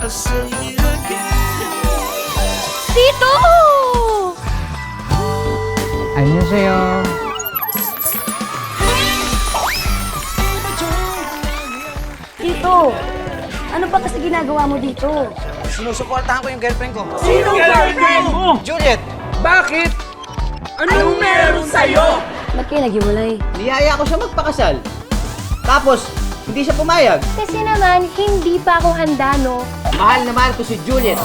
Tito! 안녕하세요. Tito, ano pa kasi ginagawa mo dito? Sinusuportahan ko yung girlfriend ko. Sinong girlfriend mo? Juliet! Bakit? Anong meron sa'yo? Ba't kayo naghiwalay? Niyaya ko siya magpakasal. Tapos, hindi siya pumayag. Kasi naman, hindi pa ako handa, no? Mahal na mahal ko si Juliet.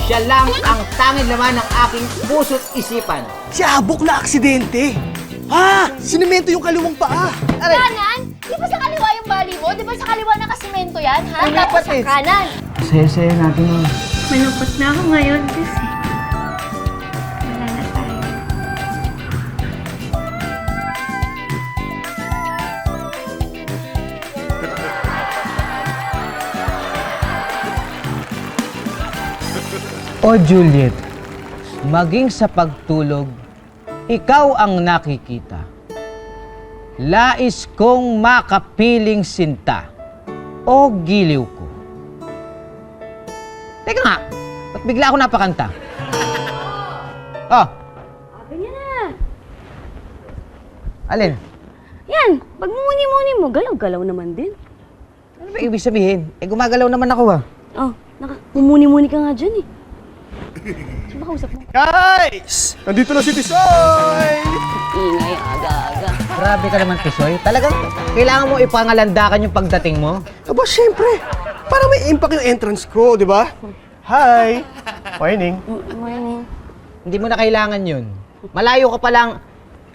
Siya lang ang tanging laman ng aking puso't isipan. Si Abok na aksidente. Ha? Sinemento yung kaliwang paa. Kanan? Di ba sa kaliwa yung bali mo? Di ba sa kaliwa nakasimento yan, ha? Ay, Tapos dapat sa eh. kanan. Saya-saya natin nun. Malungkot na ako ngayon kasi wala na tayo. O Juliet, maging sa pagtulog, ikaw ang nakikita. Lais kong makapiling sinta o giliw ko. Teka nga, ba't bigla ako napakanta? Oh, Ganyan na. alin? Yan, pag mumuni-muni mo, galaw-galaw naman din. Ano ba ibig sabihin? Eh, gumagalaw naman ako ah. Oh, mumuni-muni ka nga dyan eh. Sino ba kausap mo? Guys! Nandito na si Tisoy! Ingay, aga-aga. Grabe ka naman, Tisoy. Talagang kailangan mo ipangalandakan yung pagdating mo. Aba, syempre. Para may impact yung entrance ko, di ba? Hi! Morning. Morning. Hindi mo na kailangan yun. Malayo ka pa lang,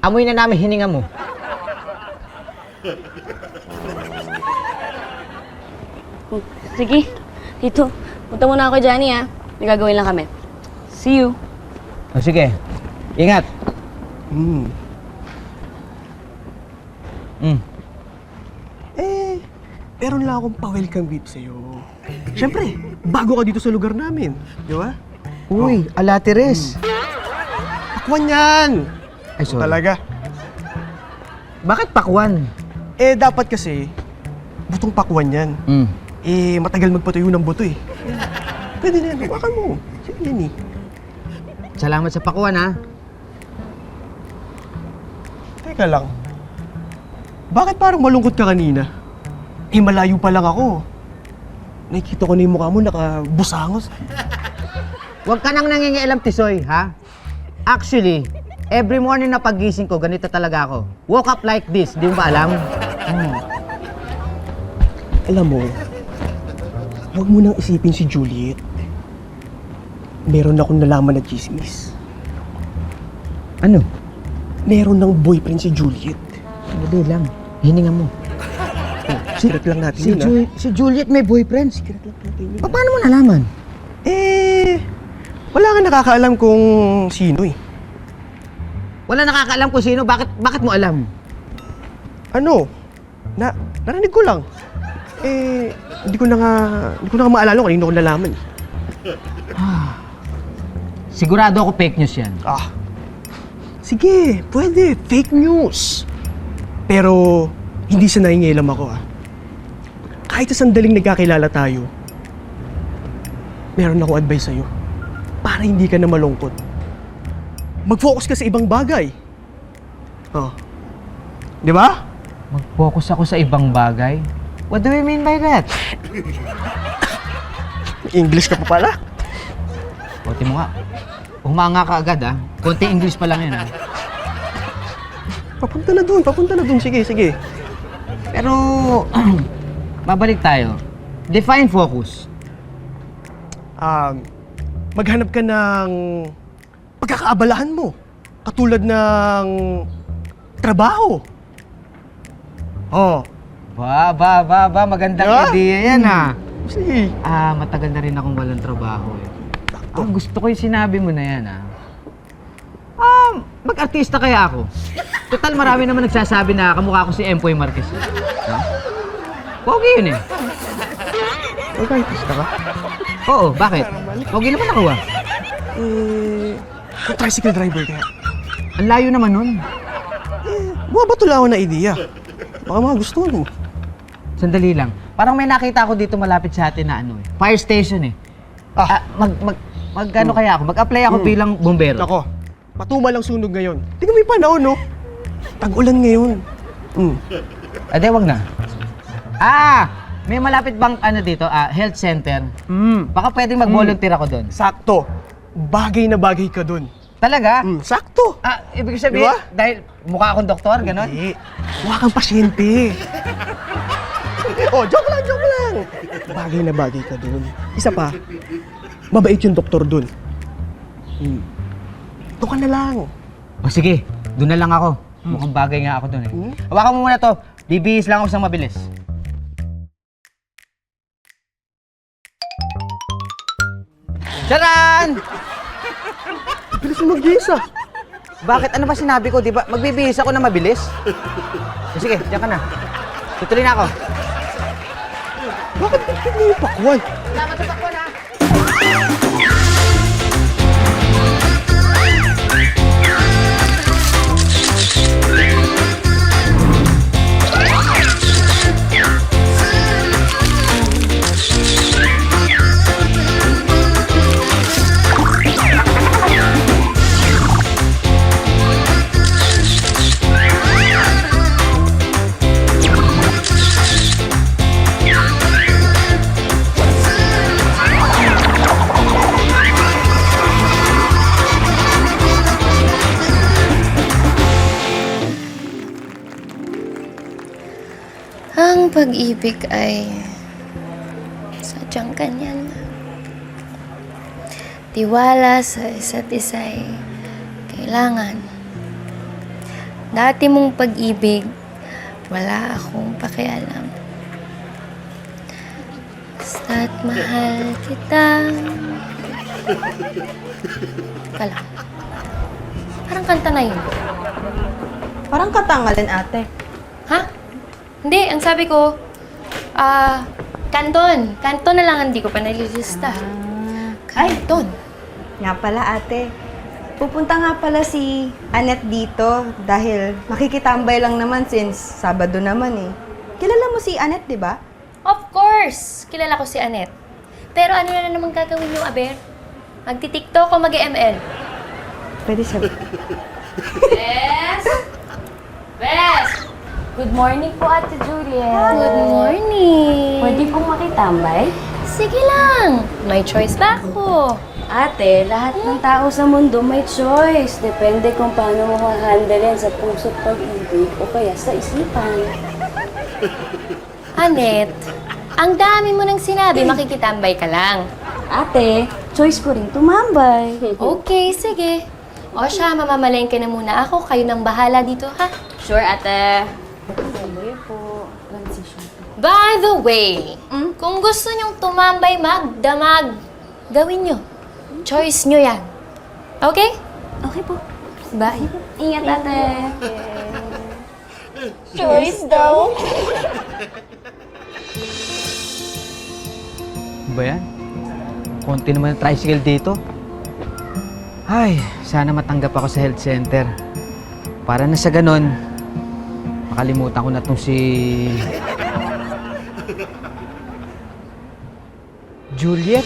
amoy na namin hininga mo. Sige, Tito. Punta muna ako dyan ha. May gagawin lang kami. See you. O sige, ingat. Hmm. Mm. Eh, meron lang akong pa-welcome gift sa'yo. Syempre, bago ka dito sa lugar namin. Di ba? Uy, ala Teres. Pakwan yan! Ay, sorry. Talaga. Bakit pakwan? Eh, dapat kasi, butong pakwan yan. Mm. Eh, matagal magpatuyo ng buto eh. Pwede na yan. Hawakan mo. Sige yan eh. Salamat sa pakwan, ha? Teka lang. Bakit parang malungkot ka kanina? Eh, malayo pa lang ako. Nakikita ko na yung mukha mo, nakabusangos. Huwag ka nang nangingialam, Tisoy, ha? Actually, every morning na pagising ko, ganito talaga ako. Woke up like this, di mo ba alam? Alam mo, huwag mo nang isipin si Juliet. Meron akong nalaman na chismis. Ano? Meron ng boyfriend si Juliet. Hindi lang. Hininga mo. Secret lang natin yun, ah. Si Juliet may boyfriend. Secret lang natin yun. Paano mo nalaman? Eh, wala kang nakakaalam kung sino eh. Wala nakakaalam kung sino. Bakit mo alam? Ano? Narinig ko lang. Eh, hindi ko na nga maalala kung kanino ko nalaman. Sigurado ako fake news yan. Ah. Sige, pwede. Fake news. Pero, hindi sa nangingialam ako ah. Kahit sa sandaling nagkakilala tayo, meron akong advice sa'yo. Para hindi ka na malungkot. Mag-focus ka sa ibang bagay. Oh. Di ba? Mag-focus ako sa ibang bagay? What do you mean by that? English ka pa pala? Buti mo nga. Humanga ka agad, ha? Konti English pa lang yan, ha? Papunta na dun. Sige, sige. Pero, babalik tayo. Define focus. Maghanap ka ng pagkakaabalahan mo. Katulad ng trabaho. Oh. Magandang Yeah? idea yan, ha? Sige. Matagal na rin akong walang trabaho, eh. Gusto ko yung sinabi mo na yan, ha? Mag-artista kaya ako. Total, marami naman nagsasabi na kamukha ko si Empoy Marquez. Ha? Pogi yun, eh. Mag-artist ka ba? Oo, bakit? Pogi naman ako, ah. Tricycle driver kaya. Ang layo naman nun. Bumabato lang ako na idea. Baka mga gusto mo. Sandali lang. Parang may nakita ako dito malapit sa atin na ano eh. Fire station eh. Ano kaya ako? Mag-apply ako bilang bombero. Nako, matumal ang sunog ngayon. Tingnan mo yung panahon, no? Tag-ulan ngayon. Ade, wag na. May malapit bang ano dito, health center? Baka pwedeng mag-volunteer ako doon. Sakto. Bagay na bagay ka dun. Talaga? Sakto. Ibig sabihin, Diba? dahil mukha akong doktor, gano'n? Hindi. Mukha kang pasyente. Joke lang. Bagay na bagay ka dun. Isa pa, mabait yung doktor dun. Doon ka na lang. O sige, doon na lang ako. Mukhang bagay nga ako doon eh. Hawakan mo muna to. Bibihis lang ako sa mabilis. Charan! Bilis mo mag-gis ah. Bakit? Ano ba sinabi ko? Di ba? Magbibihis ako na mabilis? O sige, diyan ka na. Tutuloy na ako. Bakit bigyan mo yung pakwan? Ang pag-ibig ay sadyang kanyan. Tiwala sa isa't isa ay kailangan. Dati mong pag-ibig, wala akong pakialam. Basta't mahal kita. Kala. Parang kanta na yun. Parang katangalan, ate. Ha? Hindi, ang sabi ko, kanton. Kanton na lang, hindi ko pa nalilista. Kanton. Nga pala, ate. Pupunta nga pala si Annette dito dahil makikitambay lang naman since Sabado naman eh. Kilala mo si Annette, di ba? Of course! Kilala ko si Annette. Pero ano na naman gagawin yung Aber? Magti-TikTok o mag-ML? Pwede sabi. Bes! Bes! Good morning po, Ate Juliet. Good morning! Pwede pong makitambay? Sige lang! May choice ba ako? Ate, lahat ng tao sa mundo may choice. Depende kung paano mo hahandlein sa puso't pag-ibig o kaya sa isipan. Annette, ang dami mo nang sinabi, makikitambay ka lang. Ate, choice ko rin tumambay. Okay, sige. O siya, mamamalengke na muna ako. Kayo nang bahala dito, ha? Sure, ate. By the way, kung gusto nyong tumambay magdamag, gawin nyo. Choice nyo yan. Okay? Okay po. Bye. Ingat, ate. Choice daw. Ba yan? Konti naman ang tricycle dito. Ay, sana matanggap ako sa health center. Para na sa ganon, makalimutan ko na itong si... Juliet?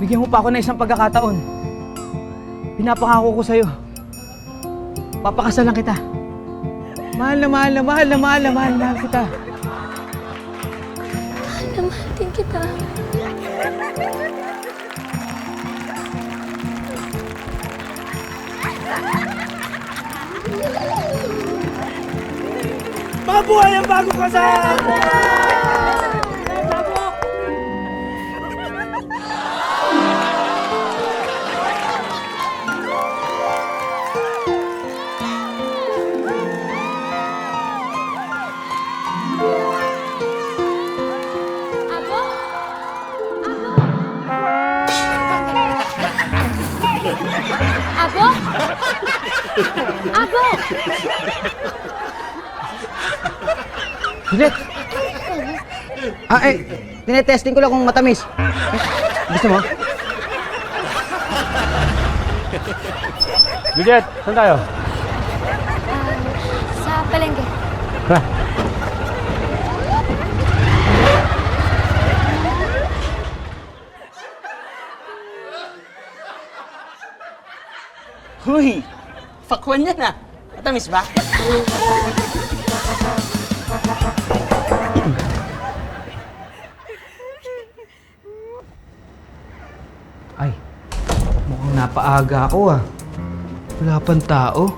Bigyan mo pa ako ng isang pagkakataon. Pinapangako ko sa'yo. Papakasalan kita. Mahal na mahal na mahal na mahal na mahal na kita. Mahal din kita. Mabuhay ang bagong kasal! Abo? Abo? Juliet! Tinetesting ko lang kung matamis. Gusto mo? Juliet, saan tayo? Sa palengke. Huy! Pakwan yan ah! Matamis ba? Ay, mukhang napaaga ako ah. Wala pang tao.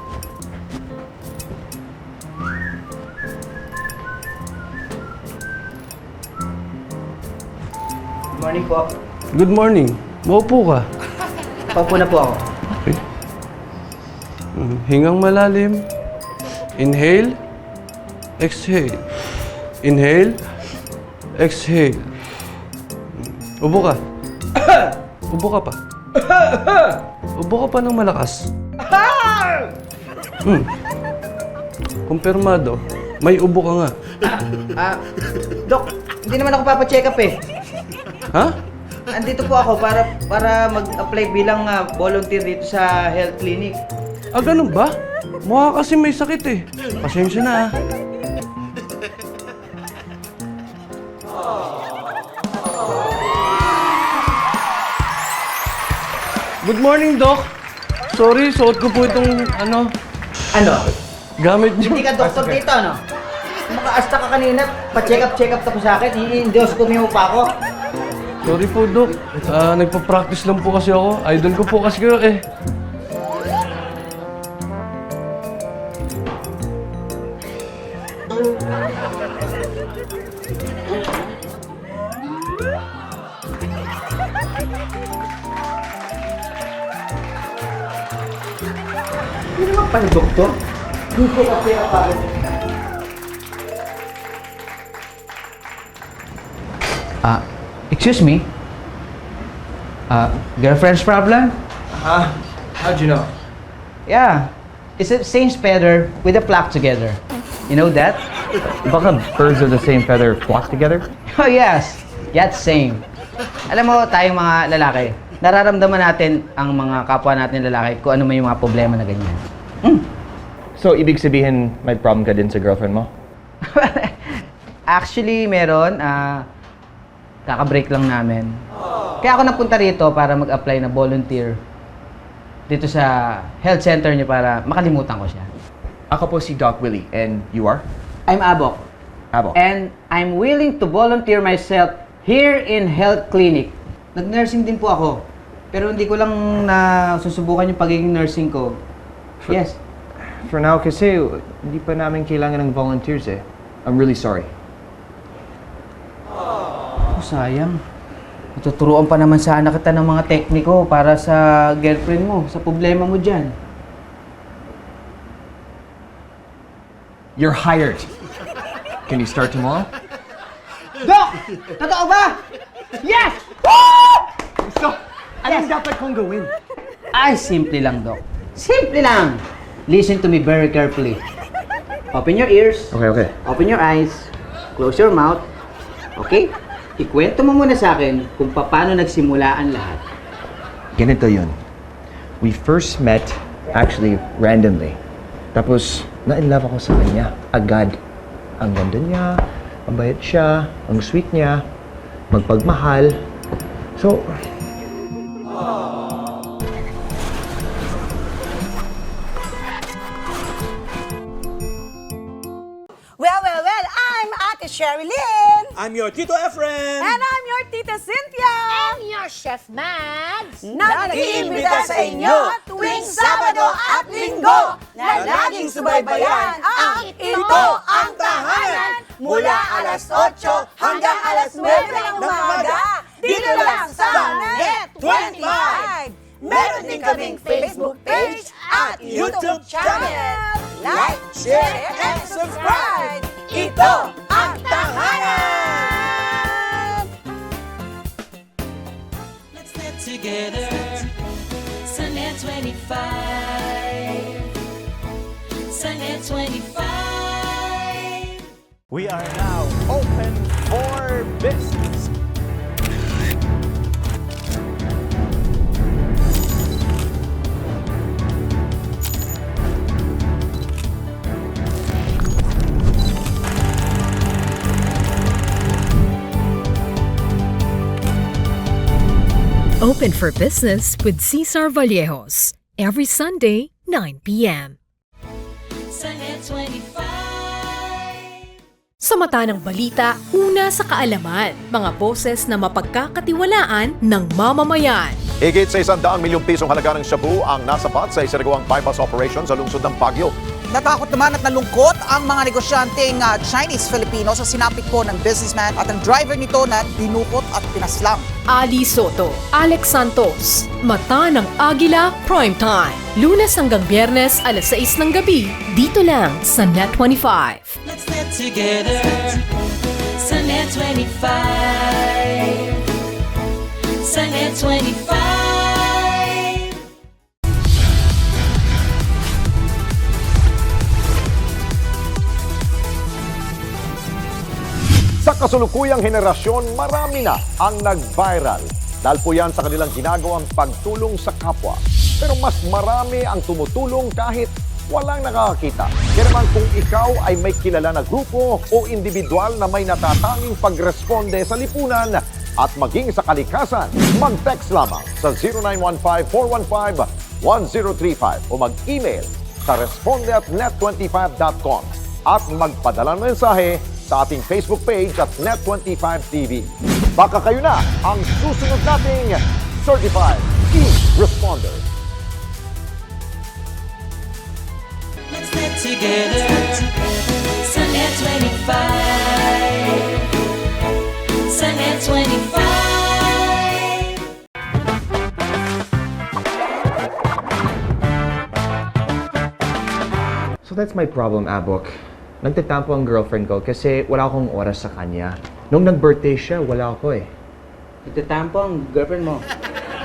Good morning po. Good morning. Maupo ka. Paupo na po ako. Hingang malalim. Inhale. Exhale. Inhale. Exhale. Ubo ka. Ubo ka pa. Ubo ka pa ng malakas. Kumpirmado. May ubo ka nga. Dok, hindi naman ako papacheck up eh. Ha? Andito po ako para mag-apply bilang volunteer dito sa health clinic. Ah, ganun ba? Mukha kasi may sakit eh. Pasensya na ah. Good morning, Doc. Sorry, suot ko po itong Ano? gamit niyo. Hindi ka doktor dito, ano? Maka-asta ka kanina, pa-check up ka po sa akin. I-endoscopy mo pa ako. Sorry po, Doc. Nagpa-practice lang po kasi ako. Idol ko po kasi kayo eh. Hindi naman pala doktor. Hindi ka check up ako. Excuse me? Girlfriend's problem? How'd you know? Yeah. It's the same feather with a flock together. You know that? Baka birds of the same feather flock together? Oh yes. That's same. Alam mo, tayong mga lalaki, nararamdaman natin ang mga kapwa natin lalaki kung ano may mga problema na ganyan. So, ibig sabihin, may problem ka din sa girlfriend mo? Actually, meron. Kaka-break lang namin. Kaya ako napunta rito para mag-apply na volunteer dito sa health center niyo para makalimutan ko siya. Ako po si Doc Willie, and you are? I'm Abok. Abo. And I'm willing to volunteer myself here in health clinic. Nag-nursing din po ako. Pero hindi ko lang susubukan yung pagiging nursing ko. Yes. For now kasi, hindi pa namin kailangan ng volunteers eh. I'm really sorry. Oh, sayang. Tuturuan pa naman sana kita ng mga tekniko para sa girlfriend mo, sa problema mo dyan. You're hired. Can you start tomorrow? Doc! Totoo ba? Yes! So, anong dapat kong gawin? Ay, simple lang, Doc. Simple lang! Listen to me very carefully. Open your ears. Okay. Open your eyes. Close your mouth. Okay? Ikwento mo muna sa akin kung paano nagsimula ang lahat. Ganito yun. We first met, actually, randomly. Tapos, na-in-love ako sa kanya. Agad. Ang ganda niya, mabait siya, ang sweet niya, magpagmahal. So, Well, I'm Ate Sherry Lynn. I'm your Tito Efren. And I'm your Tita Cynthia. I'm your Chef Mads. Na nag-iimbita sa inyo tuwing Sabado at Linggo na laging subaybayan ang Ito ang Tahanan mula alas 8 hanggang alas 9 ng umaga dito lang sa Net25. Meron din kaming Facebook page at YouTube channel. Like, share, and subscribe! Ito ang Tahanan! Let's get together sa Net25. Sa Net25. We are now open for business. Open for Business with Cesar Vallejos. Every Sunday, 9 p.m. Sunnet 25. Sa mata ng balita, una sa kaalaman, mga boses na mapagkakatiwalaan ng mamamayan. Higit sa 100 milyong pisong halaga ng shabu ang nasapat sa isinagawang bypass operation sa lungsod ng Baguio. Natakot naman at nalungkot ang mga negosyanteng Chinese-Filipino sa sinapit po ng businessman at ang driver nito na dinukot at pinaslang. Ali Soto, Alex Santos, Mata ng Agila Primetime. Lunes hanggang Biyernes, alas 6 ng gabi, dito lang sa Net25. Let's get together. Sunnet 25. Sunnet 25. Sa kasulukuyang henerasyon, marami na ang nag-viral. Dahil po yan sa kanilang ginagawang pagtulong sa kapwa. Pero mas marami ang tumutulong kahit walang nakakakita. Kaya naman kung ikaw ay may kilala na grupo o individual na may natatanging pagresponde sa lipunan at maging sa kalikasan, mag-text lamang sa 0915-415-1035 o mag-email sa responde@net25.com at magpadala ng mensahe sa ating Facebook page at Net25TV. Baka kayo na ang susunod nating Certified E-Responder. Let's get together. Sunnet 25. Sunnet 25. So that's my problem, Abok. Nagtatampo ang girlfriend ko kasi wala akong oras sa kanya. Nung nag-birthday siya, wala ako eh. Nagtatampo ang girlfriend mo.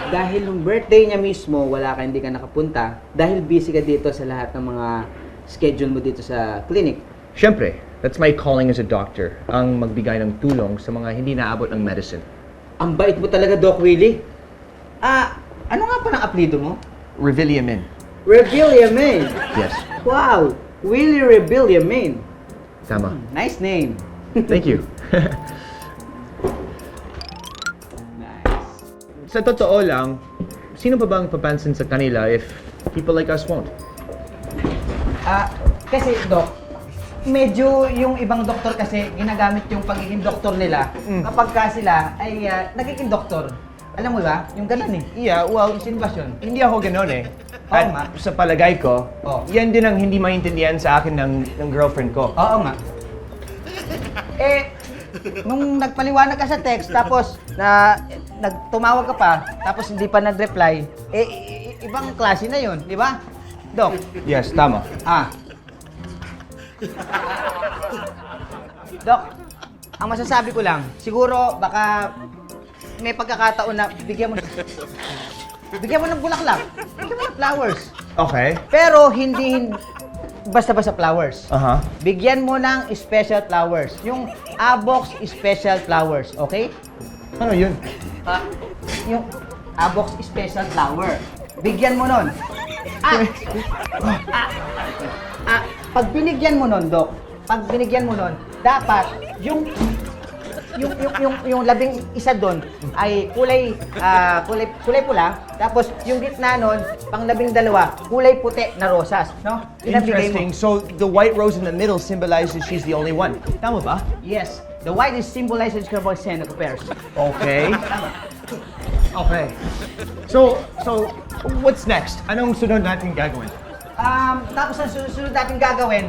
Dahil nung birthday niya mismo, hindi ka nakapunta. Dahil busy ka dito sa lahat ng mga schedule mo dito sa clinic. Siyempre, that's my calling as a doctor. Ang magbigay ng tulong sa mga hindi naabot ng medicine. Ang bait mo talaga, Doc Willie. Ano nga pa ng apelido mo? Revillamin. Revillamin. Yes. Wow! Willie Revillamin. Tama. Nice name. Thank you. Sa totoo lang, sino pa bang papansin sa kanila if people like us won't? Kasi, Doc, medyo yung ibang doktor kasi ginagamit yung pagiging doktor nila kapag ka sila ay nagiging doktor. Alam mo ba? Yung ganun eh. Yeah, well, Insinbasyon. hindi ako ganun eh. Oo At nga. sa palagay ko, yan din ang hindi maintindihan sa akin ng girlfriend ko. Oo nga. Nung nagpaliwanag ka sa text, tapos tumawag ka pa, tapos hindi pa nag-reply, ibang klase na yun, di ba? Doc? Yes, tama. Doc, ang masasabi ko lang, siguro baka may pagkakataon na bigyan mo ng bulaklak. Bigyan mo ng flowers. Okay. Pero hindi basta-basta flowers. Bigyan mo ng special flowers. Yung Abox special flowers, okay? Ano yun? Yung Abox special flower. Bigyan mo nun. Pag binigyan mo nun, Doc, dapat yung labing isa doon ay kulay pula, tapos yung gitna nun, pang labing dalawa, kulay puti na rosas, no? Interesting. So the white rose in the middle symbolizes she's the only one. Tama ba? Yes. The white is symbolizes Carboy Sen of affairs. Okay. Okay. So what's next? Anong sunod natin gagawin? Tapos ang susunod natin gagawin,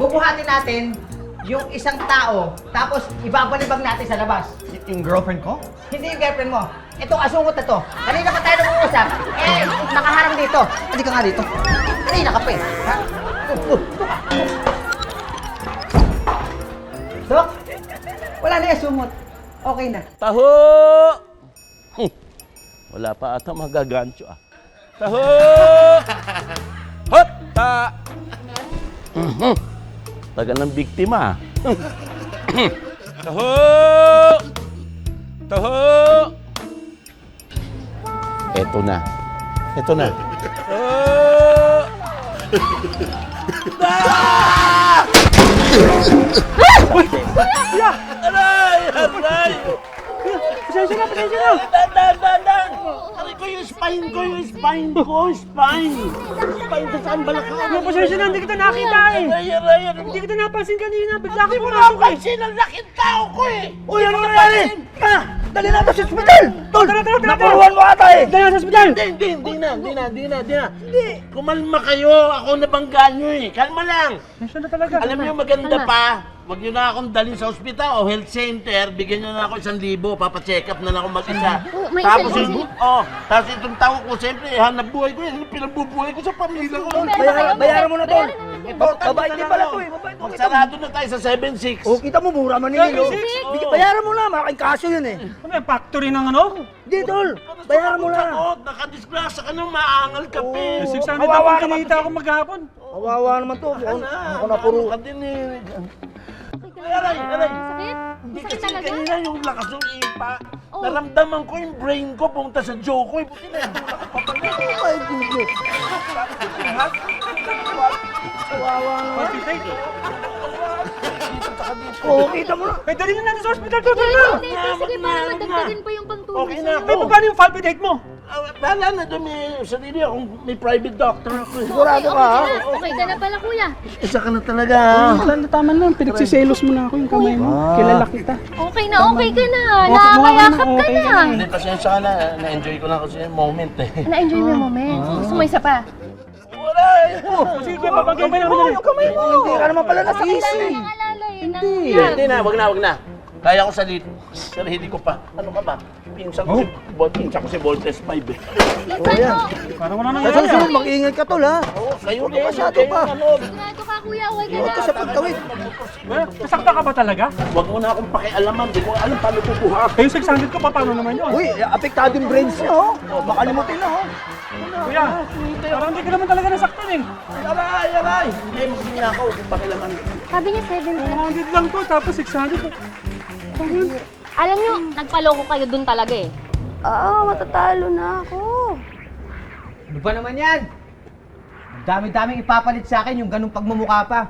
bubuhatin natin yung isang tao, tapos ibabalibag natin sa labas. Yung girlfriend ko? Hindi yung girlfriend mo. Itong asungot na to. Kanina pa tayo nag-uusap. Nakaharang dito. Hindi ka nga dito. Kanina ka pa eh. Ha? Dok, wala na yung sumot. Okay na. Taho! Wala pa ata magagancho Taho! Hot! Taga ng biktima. Taho! Taho! Eto na. Eto na. Aray! Aray! Pasensya na, pasensya na! Dan! Aray ko yung spine ko, yung spine ko, spine! Spine ko saan balakang? Pasensya na, hindi kita nakita eh! Aray! Hindi kita napansin kanina, bigla Hindi ko mo pumasok eh! napansin ang laking tao ko eh! Uy, ano nangyari? Pa! Dali natin sa ospital! Tol, Tara! napuruan mo ata eh! Dali na sa ospital! Hindi na. Kumalma kayo, ako nabanggaan nyo eh. Kalma lang. Pasensya na talaga. Alam niyo maganda pa, wag niyo na akong dalhin sa ospital o health center, bigyan niyo na ako 1,000, papacheck up na lang ako mag-isa. May Tapos isa- tapos itong tao ko, siyempre, hanap buhay ko yan, pinabubuhay ko sa pamilya ko. Bayaran mo na, Tol! Importante Mabait din na pala lang. to eh, mabait mo. Magsarado na tayo sa 7-6. Oh, kita mo, mura maningil oh. Bayaran mo na, malaking kaso yun eh. Ano yung factory ng ano? Hindi, Tol! Bayaran mo na! Nakadisgrasya ka nang maaangal ka, pe. 600 akong kinita ako maghapon. Kawawa naman to. Ako na puro. Ka din eh. Aray! Sakit? Hindi Sakit kasi talaga? kanina yung lakas ng ipa. Naramdaman ko yung brain ko punta sa jaw ko. Buti na yung Ay, goodness. Kawawa naman. Oo, kita mo na. Eh, dali na natin sa ospital, tutul na! Sige, para madagdagan pa yung pangtulong Okay na Eh, ako. paano yung palpitate mo? Bahala na doon, may sarili akong may private doctor ako. Sigurado ka, ha? Okay ka na pala, kuya. Isa ka na talaga. Tama na, pinagsiselos mo na ako yung kamay mo. Kilala kita. Okay na Nakakayakap ka na. Hindi, pasensya ka na. Na-enjoy ko lang kasi yung moment eh. Na-enjoy mo yung moment. Gusto mo isa pa? Wala eh. Sige, kuya, papagyan mo namin. Yung kamay mo. Hindi ka naman pala nasa easy. Hindi na, wag na. Kaya ko sarili ko pa. Ano ka ba? Pinsan ko si Voltes 5 eh. Parang wala nang Sa susunod, mag-iingat ka, Tol, ha? Oo, kayo Huwag ka masyado pa. Sigurado ka, kuya. Okay ka Huwag na. ka sa pagtawid. Nasakta ka ba talaga? Wag mo na akong pakialaman. Di ko alam paano kukuha. Eh, yung 600 ko pa, paano naman yun? Uy, apektado yung brains niya, oh. Makalimutin na, oh. Kuya, parang hindi ka naman talaga nasaktan eh. Aray! Hindi, magiging ako. Huwag mong pakialaman. Sabi niya 7. 100 lang to, tapos 600. Alam niyo, nagpaloko kayo dun talaga eh. Oo, matatalo na ako. Ano ba naman yan? Dami-daming ipapalit sa akin yung ganung pagmumukha pa.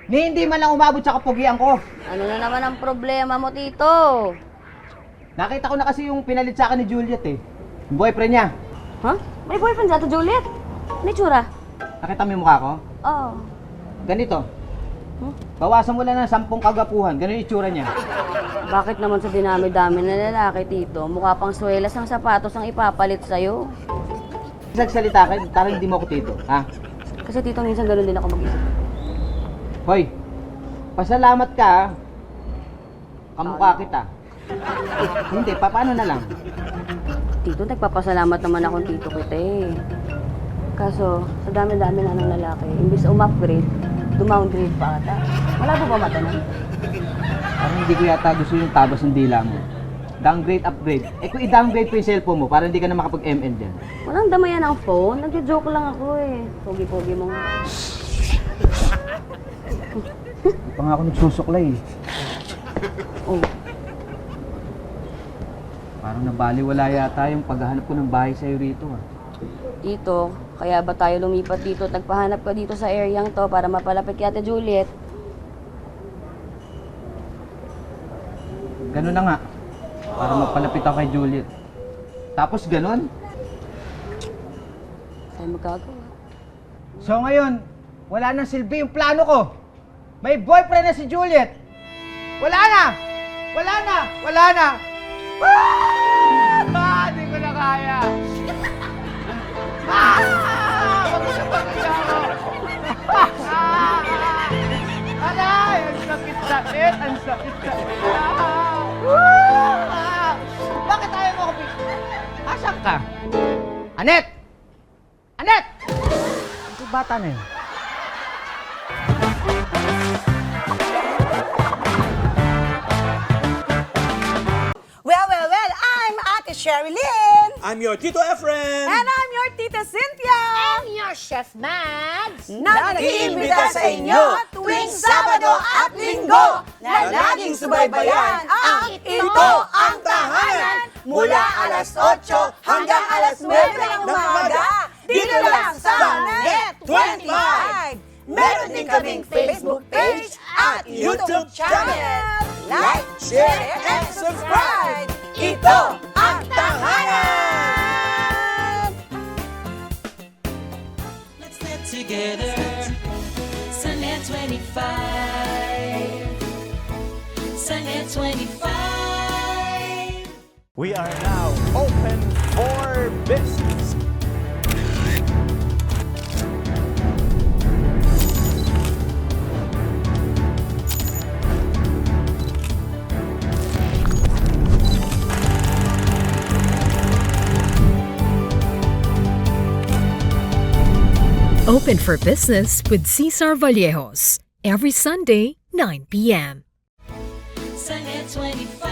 Ni hindi man lang umabot sa kapugian ko. Ano na naman ang problema mo, Tito? Nakita ko na kasi yung pinalit sa akin ni Juliet eh. Yung boyfriend niya. Ha? May boyfriend sa Juliet? Ano yung tsura? Nakita mo yung mukha ko? Oo. Ganito. Bawasan mo lang ng 10 kagapuhan. Ganun yung itsura niya. Bakit naman sa dinami-dami na lalaki, Tito? Mukha pang swelas ang sapatos ang ipapalit sa'yo. Nagsalita ka, tarang hindi mo ako tito. Ha? Kasi, Tito, minsan gano'n din ako mag-isip. Hoy, pasalamat ka ha. Kamukha kita. Hindi, paano na lang? Tito, nagpapasalamat naman akong tito kita eh. Kaso, sa dami-dami na ng lalaki, imbis umupgrade, downgrade pa ata. Malabo ba mata na? Parang hindi ko yata gusto yung tabas ng dila mo. Downgrade, upgrade. Eh kung i-downgrade po yung cellphone mo, para hindi ka na makapag-ML dyan. Walang damayan ang phone. Nagjo-joke lang ako eh. Pogi-pogi mo nga. Hindi pa nga ako nagsusuklay eh. Oh, Parang nabaliwala yata yung paghahanap ko ng bahay sa'yo rito ah. Tito, kaya ba tayo lumipat dito at nagpahanap ka dito sa areang to para mapalapit kay Ate Juliet? Ganun na nga. Para magpalapit ako kay Juliet. Tapos ganun. Sa'yo magagawa. So ngayon, wala nang silbi yung plano ko. May boyfriend na si Juliet. Wala na! Wala na! Wala na! Hindi ko na kaya. Mag-usap-usap ako. Aray! Ang sakit-sakit! Ang sakit-sakit! Bakit ayaw mo ako? Asan ka? Anet! Anet! Ito bata na yun. Well, I'm Ate Sherilyn! I'm your Tito Efren! And I'm your Tita Cynthia! And your Chef Mads! Nag-iimbita sa inyo tuwing Sabado at Linggo na laging subaybayan ang Ito ang Tahanan mula alas 8 hanggang alas 9 ng umaga dito lang sa Net25! Meron din kaming Facebook page at YouTube channel. Like, share, and subscribe! Ito ang Tahanan! Let's get together. Sunnet 25. Sunnet 25. We are now open for business. Open for Business with Cesar Vallejos. Every Sunday, 9 p.m. Sunnet 25.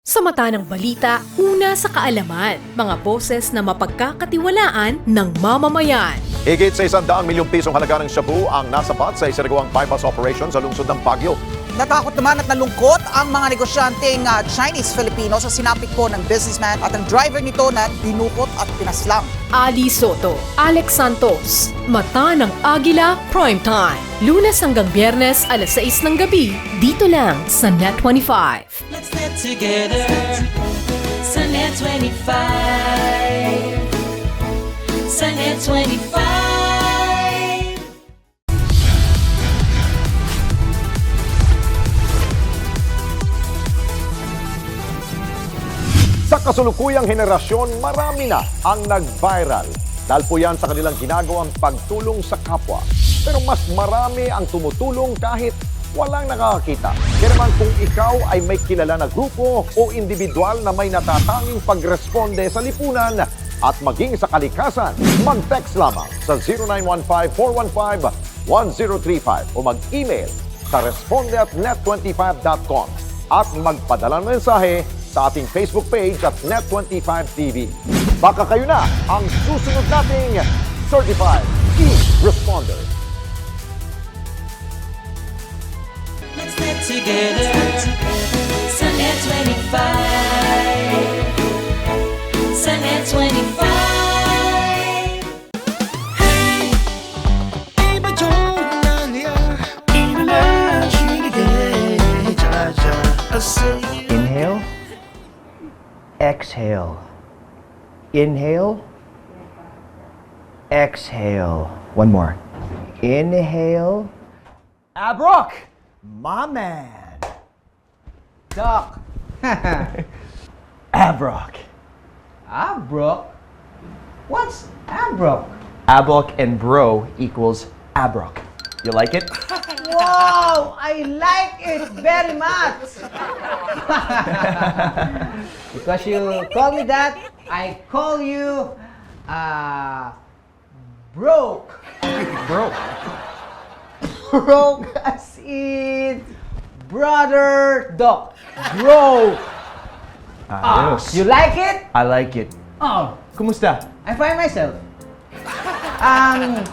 Sa mata ng balita, una sa kaalaman, mga boses na mapagkakatiwalaan ng mamamayan. Higit sa 100 milyong pisong halaga ng shabu ang nasapat sa isinagawang bypass operation sa lungsod ng Baguio. Natakot naman at nalungkot ang mga negosyanteng Chinese-Filipino sa sinapit po ng businessman at ang driver nito na dinukot at pinaslang. Ali Soto, Alex Santos, Mata ng Agila Primetime. Lunes hanggang Biyernes, alas 6 ng gabi, dito lang sa Net25. Let's get together. Sunnet 25. Sunnet 25. Sa kasulukuyang henerasyon, marami na ang nag-viral. Dahil po yan sa kanilang ginagawang pagtulong sa kapwa. Pero mas marami ang tumutulong kahit walang nakakakita. Kaya naman kung ikaw ay may kilala na grupo o individual na may natatanging pagresponde sa lipunan at maging sa kalikasan, mag-text lamang sa 0915-415-1035 o mag-email sa responde@net25.com at magpadala ng mensahe sa ating Facebook page at Net25 TV. Baka kayo na ang susunod nating Certified E-Responder. Let's get together. Sunnet 25. Sunnet 25. Inhale. Exhale. Inhale. Exhale. One more. Inhale. Abrock! My man! Doc! Abrock. Abrock? What's Abrock? Abrock and bro equals Abrock. You like it? Wow! I like it very much! Because you call me that, I call you, broke. Broke. Broke as in brother Doc. Broke. Ayos. You like it? I like it. Oh, Kumusta? I find myself.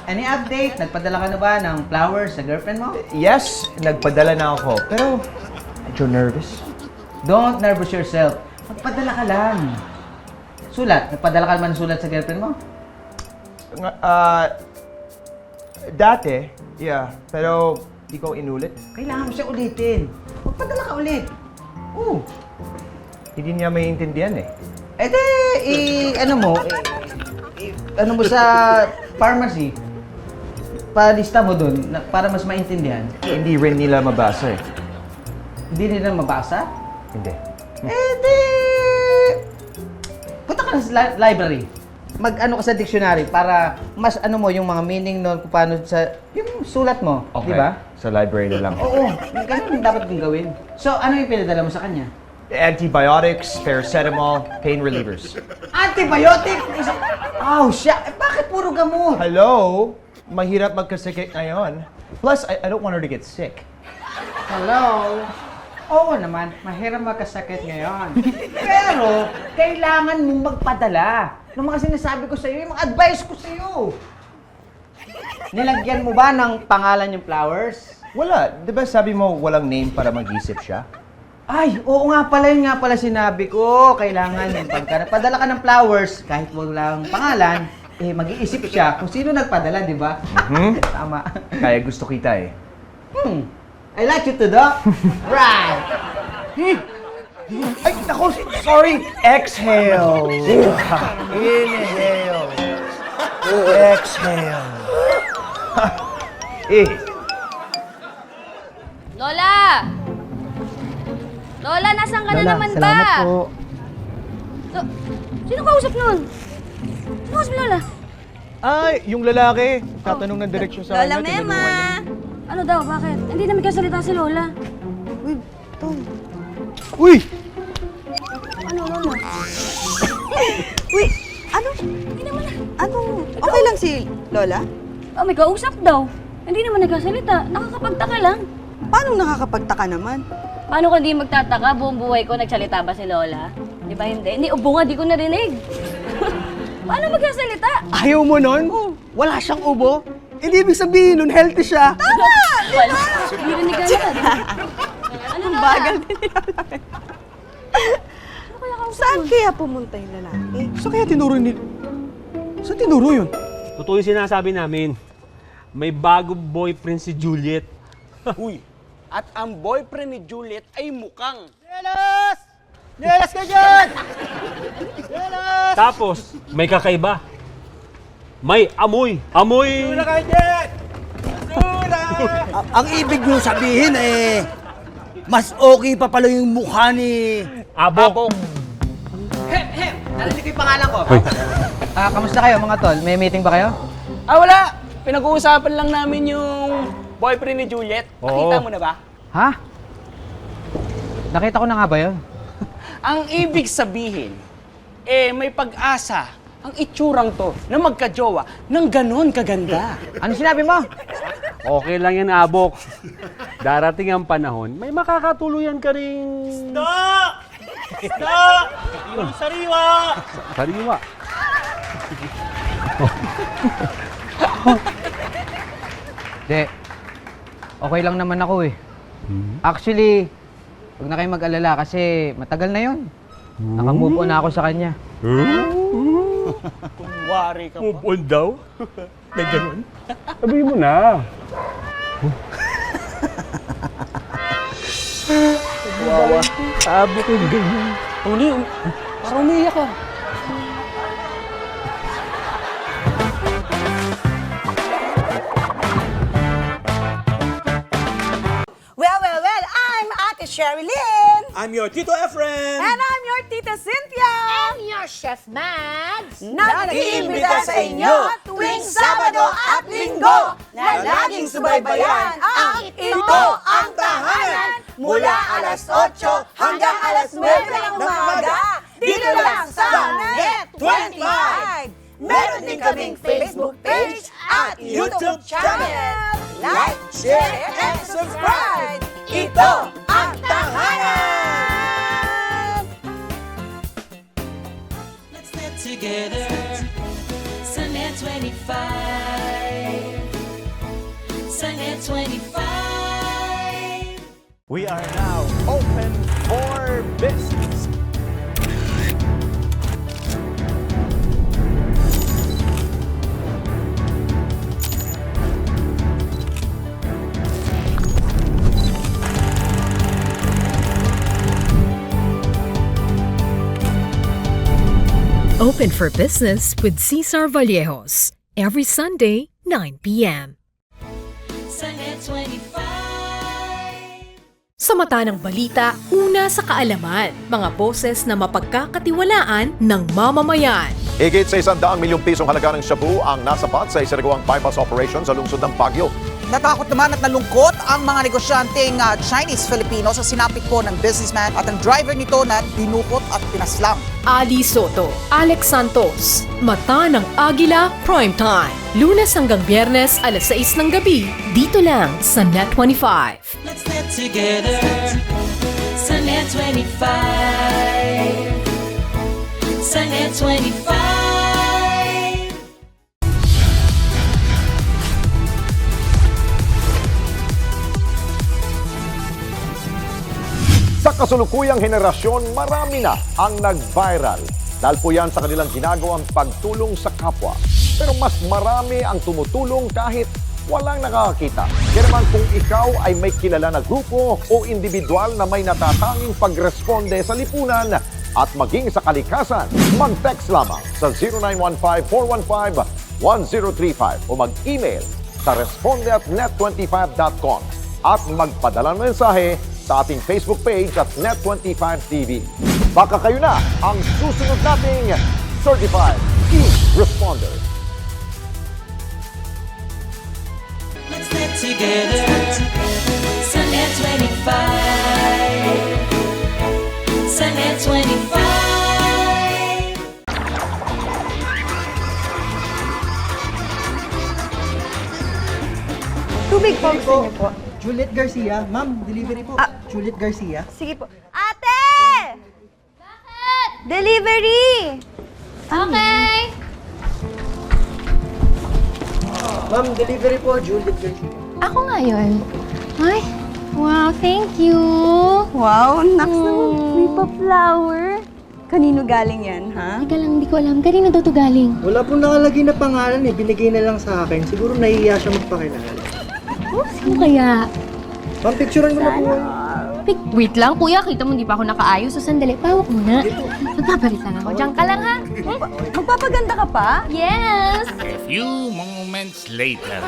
Any update? Nagpadala ka na ba ng flowers sa girlfriend mo? Yes, nagpadala na ako. Pero, medyo nervous. Don't nervous yourself. Magpadala ka lang. Sulat. Nagpadala ka naman ng sulat sa girlfriend mo? Dati, yeah. Pero, di ko inulit. Kailangan mo siya ulitin. Magpadala ka ulit. Oo. Hindi niya maintindihan eh. Eh di, ano mo sa pharmacy, palista mo dun para mas maintindihan. Hindi rin nila mabasa eh. Hindi nila mabasa? Hindi. Eh di, punta ka na sa library. Mag-ano ka sa dictionary para mas ano mo yung mga meaning nun kung paano sa yung sulat mo, Okay. di ba? Sa library na lang. Oo, ganun dapat mong gawin. So, ano yung pinadala mo sa kanya? Antibiotics, paracetamol, pain relievers. Antibiotic? Oh, siya. Eh, bakit puro gamot? Hello? Mahirap magkasakit ngayon. Plus, I don't want her to get sick. Hello? Oo naman, mahirap magkasakit ngayon. Pero, kailangan mong magpadala ng mga sinasabi ko sa'yo, yung mga advice ko sa'yo. Nilagyan mo ba ng pangalan yung flowers? Wala. Di ba sabi mo walang name para mag-isip siya? Ay, oo nga pala, yun nga pala sinabi ko. Kailangan yung pagka napadala ka ng flowers, kahit walang pangalan, eh mag-iisip siya kung sino nagpadala, di ba? Tama. Kaya gusto kita eh. I like you too, Doc. Right. Ay, nako, sorry. Exhale. Inhale. Exhale. Lola! Lola, nasan ka na naman ba? Salamat po. Sino kausap nun? Sino kausap Lola? Ay, yung lalaki. Tatanong ng direksyon sa Lola kanya. Mema! Ano daw, bakit? Hindi namin kasalita si Lola. Uy! Ano, Lola? Uy, ano? Hindi naman okay lang si Lola? Oh, may kausap daw. Hindi naman nagkasalita. Nakakapagtaka lang. Paano nakakapagtaka naman? Paano kung di magtataka, buong buhay ko nagsalita ba si Lola? Di ba hindi? Hindi, ubo nga, di ko narinig. Paano magkasalita? Ayaw mo nun? Wala siyang ubo? Hindi ibig sabihin nun, healthy siya. Tama! Wala. Narinig ka na. Ano Ang na? bagal din niya. Saan kaya pumunta yung lalaki? Saan kaya tinuro ni... Saan tinuro yun? Totoo yung sinasabi namin. May bagong boyfriend si Juliet. Uy, at ang boyfriend ni Juliet ay mukhang... Nelas! Nelas ka dyan! Nelas! Tapos, may kakaiba. May amoy. Amoy! Basura ka dyan! Basura! Ang ibig nyo sabihin mas okay pa pala yung mukha ni... Abok. Narinig ko yung pangalan ko. Kamusta kayo mga tol? May meeting ba kayo? Wala! Pinag-uusapan lang namin yung boyfriend ni Juliet. Nakita mo na ba? Ha? Nakita ko na nga ba yun? Ang ibig sabihin, may pag-asa ang itsurang to na magka-jowa ng ganon kaganda. Ano sinabi mo? Okay lang yan, Abok. Darating ang panahon, may makakatuluyan ka rin... Stop! Stop! Yung sariwa! Sariwa. Hindi. Okay lang naman ako eh. Actually, huwag na kayo mag-alala kasi matagal na yun. Nakamove on na ako sa kanya. Kumwari ka pa. Move on daw? May ganun? Sabihin mo na. Wawa. Abok yung ganyan. Parang umiyak ka. Well, I'm Ate Sherilyn. I'm your Tito Efren. And I'm your Tita Cynthia. And your Chef Mads. Nag-iimbita sa inyo tuwing Sabado at Linggo na laging subaybayan ang Ito ang Tahanan mula alas 8 hanggang alas 9 ng umaga dito lang sa Net 25. Meron din kaming Facebook page at YouTube channel. Like, share, and subscribe! Ito ang Tahanan! Let's get together. Sunnet 25. Sunnet 25. We are now open for business. Open for Business with Cesar Vallejos. Every Sunday, 9 p.m. Sunnet 25. Sa mata ng balita, una sa kaalaman, mga boses na mapagkakatiwalaan ng mamamayan. Higit sa 100 milyong pisong halaga ng shabu ang nasapat sa isinagawang bypass operation sa lungsod ng Baguio. Natakot naman at nalungkot ang mga negosyanteng Chinese-Filipino sa sinapit po ng businessman at ang driver nito na dinukot at pinaslang. Ali Soto, Alex Santos, Mata ng Agila Primetime. Lunes hanggang Biyernes, alas 6 ng gabi, dito lang sa Net 25. Let's get together. Sunnet 25. Sunnet 25. Sa kasulukuyang henerasyon, marami na ang nag-viral. Dahil po yan sa kanilang ginagawang pagtulong sa kapwa. Pero mas marami ang tumutulong kahit walang nakakakita. Kaya naman kung ikaw ay may kilala na grupo o individual na may natatanging pagresponde sa lipunan at maging sa kalikasan, mag-text lamang sa 0915-415-1035 o mag-email sa responde@net25.com at magpadala ng mensahe sa ating Facebook page at Net25TV. Baka kayo na ang susunod nating Certified E-Responder. Let's get together. Sunnet 25. Sunnet 25. Tubig po, gusto niyo po. Juliet Garcia. Ma'am, delivery po. Juliet Garcia. Sige po. Ate! Bakit? Delivery! Okay. Ma'am, delivery po. Juliet Garcia. Ako nga yun. Ay, wow, thank you. Wow, naks naman. May pa-flower. Kanino galing yan, ha? Teka lang, hindi ko alam. Kanino daw to galing? Wala pong nakalagay na pangalan eh. Binigay na lang sa akin. Siguro nahihiya siya magpakilala. Sino kaya? Ma'am, picturean mo na po. Wait lang, kuya. Kita mo, hindi pa ako nakaayos. So, sandali. Pawak muna. Magpapalit lang ako. Diyan ka lang, ha? Magpapaganda ka pa? Yes! A few moments later.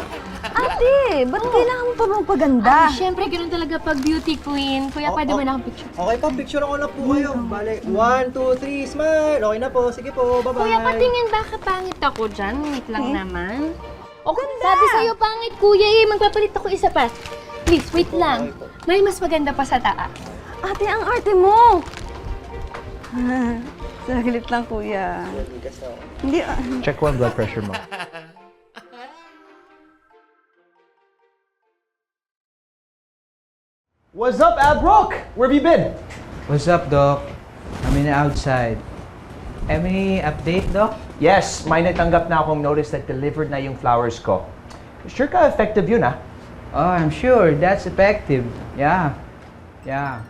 Ate, ba't kailangan mo pa magpaganda? Ay, syempre, ganoon talaga pag beauty queen. Kuya, pwede ba na akong picture? Okay pa, picture ako na po kayo. Bale, 1, 2, 3, smile. Okay na po. Sige po, bye-bye. Kuya, patingin baka pangit ako dyan. Wait lang naman. Okay, sabi sa'yo, pangit, kuya eh. Magpapalit ako isa pa. Please, wait lang. May mas maganda pa sa taas. Ate, ang arte mo! Saglit lang, kuya. Hindi, Check one blood pressure mo. What's up, Albrook? Where have you been? What's up, Doc? I'm in the outside. Any update, Doc? Yes, may natanggap na akong notice that delivered na yung flowers ko. Sure ka effective yun, ah? Oh, I'm sure. That's effective. Yeah. Yeah.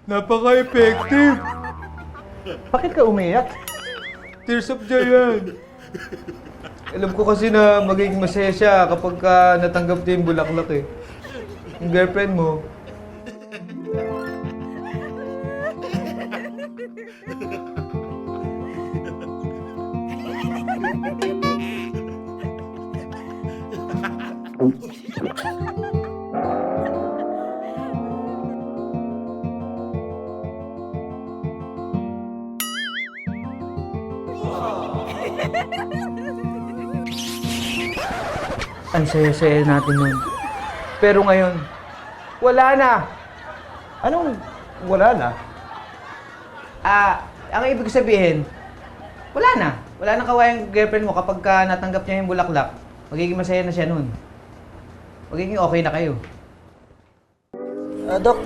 Napaka-effective! Bakit ka umiyak? Tears of joy yan. Alam ko kasi na magiging masaya siya kapag natanggap niya yung bulaklak eh. Yung girlfriend mo. Ang saya-saya natin nun. Pero ngayon, wala na. Anong wala na? Ang ibig sabihin, wala na. Wala na kawayang girlfriend mo kapag natanggap niya yung bulaklak. Magiging masaya na siya nun. Magiging okay na kayo. Dok,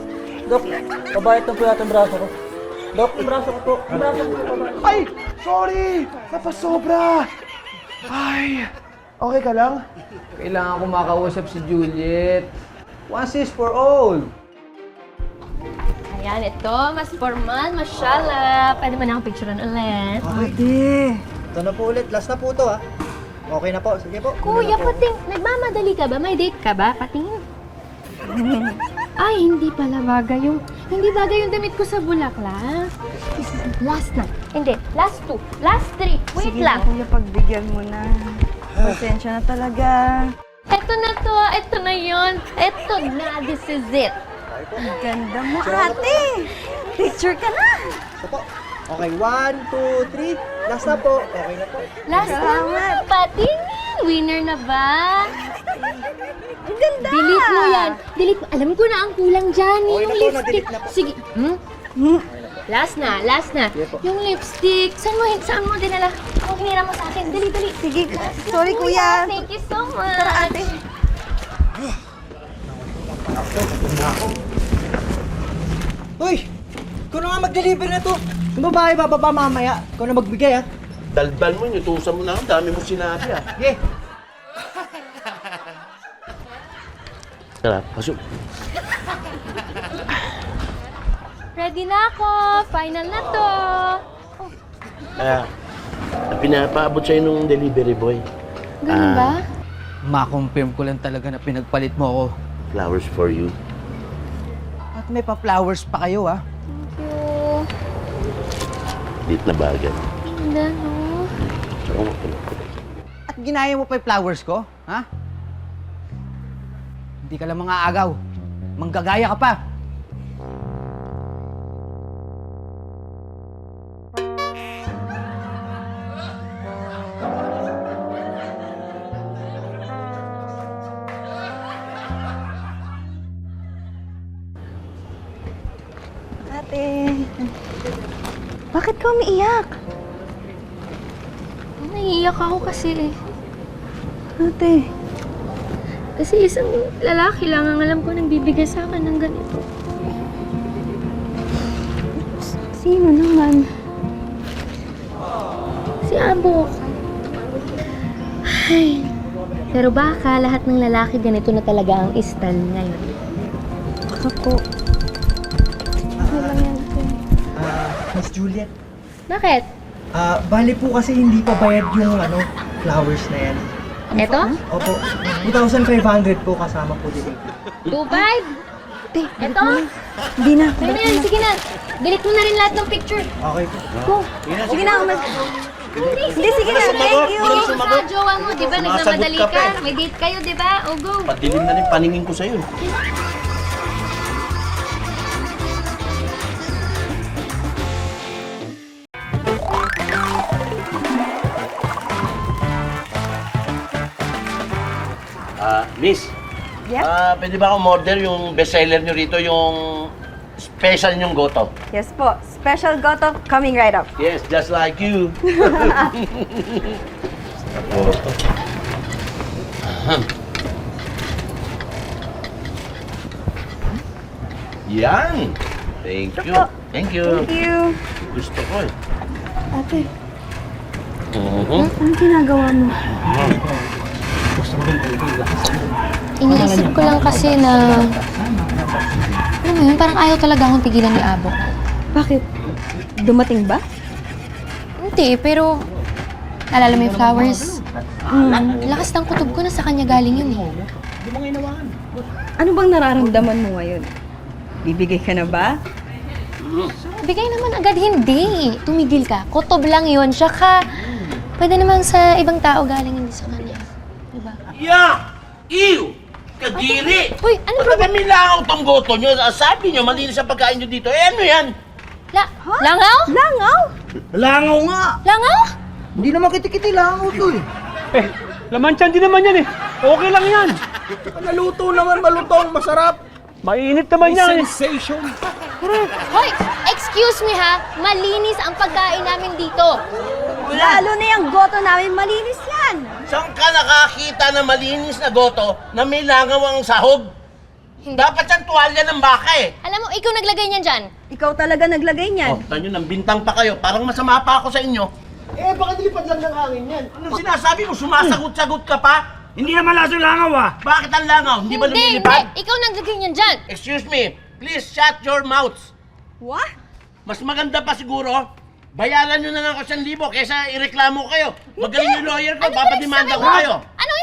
babayad na po yata ang braso ko. Dok, yung braso ko po. Yung braso ko po. Ay! Sorry! Napasobra! Ay! Okay ka lang? Kailangan ko makausap si Juliet. Once is for all. Ayan, ito. Mas formal, mashallah. Pwede ba na akong picturean ulit? Ate! Ito na po ulit. Last na po ito, ha? Okay na po. Sige po. Kuya, pating. Nagmamadali ka ba? May date ka ba? Patingin. Ay, hindi pala bagay yung... Hindi bagay yung damit ko sa bulaklak. Last na. Hindi. Last 2. Last 3. Wait Sige lang. na, kuya, pagbigyan mo na. Pasensya na talaga. Eto na to, eto na yon. Eto na, this is it. Ang ganda mo, ate. Picture ka na. Okay, 1, 2, 3. Last na po. Okay na po. Last na, patingin. Winner na ba? Ang ganda. Delete mo yan. Delete mo. Alam ko na ang kulang dyan. Okay Yung na po, lipstick. na-delete na po. Sige. Last na, last na. Yung lipstick. Saan mo dinala? Kung hinira mo sa akin. Dali, dali. Sige, sorry kuya. Thank you so much. Tara, ate. Uy! Ikaw na nga mag-deliver na to. Yung babae, bababa mamaya. Ikaw na magbigay, ha? Dalbal mo, inutusan mo na ako. Dami mo sinabi, ah. Okay. Tara, pasok. Ready na ako. Final na to. Pinapaabot sa'yo nung delivery boy. Ganun ba? Ma-confirm ko lang talaga na pinagpalit mo ako. Flowers for you. At may pa-flowers pa kayo, ha? Thank you. Lit na bagay. Ganda, no? At ginaya mo pa yung flowers ko, ha? Hindi ka lang mga agaw. Manggagaya ka pa. Ate. Bakit ka umiiyak? Naiiyak ako kasi. Ate. Kasi isang lalaki lang ang alam ko nang bibigay sa akin ng ganito. Sino naman? Si Abok. Ay. Pero baka lahat ng lalaki ganito na talaga ang istan ngayon. Baka po. Okay lang yan, ate. Miss Juliet. Bakit? Bali po kasi hindi pa bayad yung flowers na yan. Eto? Opo. 2,500 po kasama po din. 2.5? Ate, Eto? Hindi na. Sige na, sige na. Delete mo na rin lahat ng picture. Okay po. Go. Sige na, Hindi, sige na. Thank you. Yung sa jowa mo, di ba? Nagmamadali Sumasagot ka ka. pa May date kayo, di ba? O go. Padilim na rin paningin ko sa'yo. Miss, Yep. pwede ba akong order yung bestseller nyo rito, yung special nyong goto? Yes po. Special goto coming right up. Yes, just like you. Yan! Thank you. Thank you. Thank you. Gusto ko eh. Ate, anong ginagawa mo? Iniisip ko lang kasi na... Alam mo yun, parang ayaw talaga akong tigilan ni Abok. Bakit? Dumating ba? Hindi, pero... Alala mo yung flowers? Lakas ng kutob ko na sa kanya galing yun eh. Ano bang nararamdaman mo ngayon? Bibigay ka na ba? Bigay naman agad hindi. Tumigil ka. Kutob lang yun. Tsaka, pwede naman sa ibang tao galing hindi sa kanya. Diba? Yak! Ew! Kadiri! Uy, ano ba? Ba't may langaw tong goto nyo? Sabi nyo, malinis ang pagkain nyo dito. Eh, ano yan? Langaw? Langaw? Langaw nga! Langaw? Hindi naman kiti-kiti langaw to eh. Laman tiyan din naman yan eh. Okay lang yan. Naluto naman, malutong, masarap. Mainit naman yan eh. Sensation. Hoy! Excuse me ha! Malinis ang pagkain namin dito. Lalo na yung goto namin, malinis yan. Saan ka nakakita na malinis na goto na may langaw ang sahog? Dapat siyang tuwalya ng baka eh. Alam mo, ikaw naglagay niyan dyan. Ikaw talaga naglagay niyan. Oh, tanyo, nang bintang pa kayo. Parang masama pa ako sa inyo. Eh, baka dilipad lang ng hangin yan. Anong sinasabi mo? Sumasagot-sagot ka pa? Hindi naman lasang langaw ah. Bakit ang langaw? Hindi ba lumilipad? Ikaw naglagay niyan dyan. Excuse me, please shut your mouths. What? Mas maganda pa siguro, bayaran nyo na lang ako 1,000 kaysa ireklamo kayo. Magaling yung lawyer ko, papademanda ko kayo. Anong